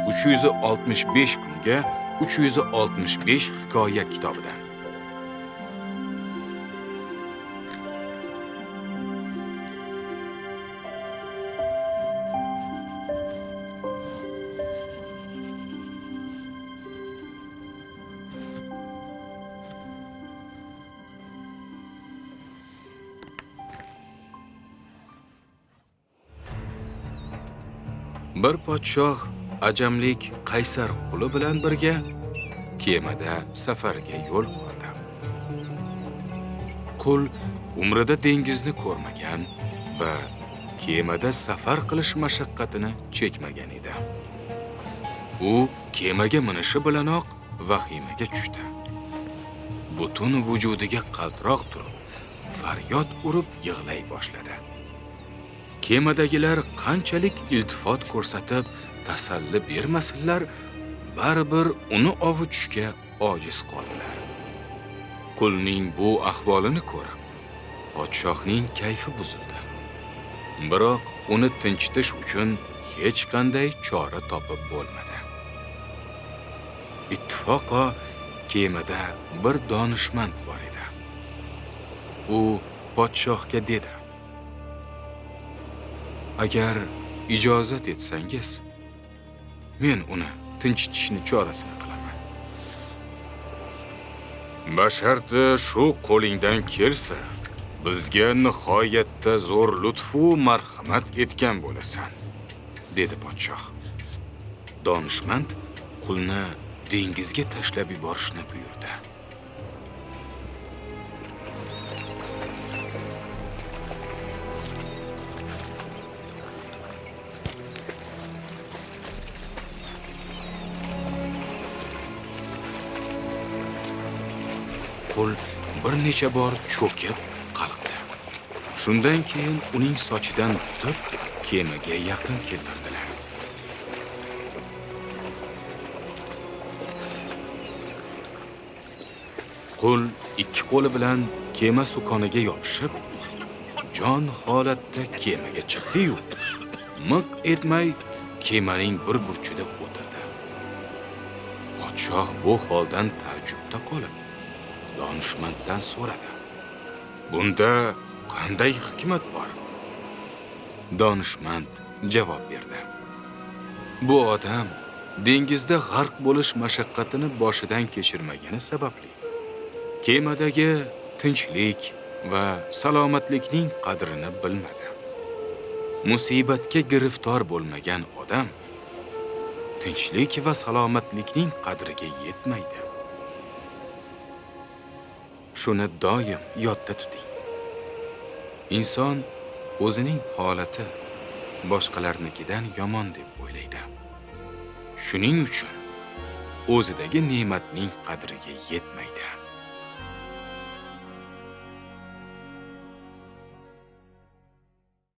365 kunga 365 hikoya kitobidan. Bir podshoh ajamlik Qaysar quli bilan birga kemada safarga yo'l oldi. Qul umrida dengizni ko'rmagan va kemada safar qilish mashaqqatini chekmagan edi. U kemaga minishi bilanoq vahimaga tushdi. Butun vujudiga qaltiroq turib, faryod urib yig'lay boshladi. Kemadagilar qanchalik iltifot ko'rsatib, tasalli bermasinlar, baribir uni ovutishga ojiz qoldilar. Qulning bu ahvolini ko'rib, podshohning kayfi buzildi. Biroq uni tinchitish uchun hech qanday chora topib bo'lmadi. Ittifoqo kemada bir donishmand bor edi. U podshohga dedi: "Agar ijozat etsangiz, men uni tinchitishni chorasini qilaman." "Basharti shu qo'lingdan kelsa, bizga nihoyatda zo'r lutfu marhamat etgan bo'lasan", dedi podshoh. Donishmand qulni dengizga tashlab yuborishni buyurdi. Qul bir necha bor cho'kib qalqdi. Shundan keyin uning sochidan tutib kemaga yaqin keltirdilar. Qul ikki qo'li bilan kema sukoniga yopishib, jon holatda kemaga chiqdi-yu, miq etmay kemaning bir burchida o'tirdi. Podshoh bu holdan taajjubda qolib, donishmanddan so'radi: "Bunda qanday hikmat bor?" Donishmand javob berdi: "Bu odam dengizda g'arq bo'lish mashaqqatini boshidan kechirmagani sababli kemadagi tinchlik va salomatlikning qadrini bilmadi. Musibatga giriftor bo'lmagan odam tinchlik va salomatlikning qadriga yetmaydi. Shuni doim yodda tuting. Inson o'zining holati boshqalarnikidan yomon deb o'ylaydi. Shuning uchun o'zidagi ne'matning qadriga yetmaydi."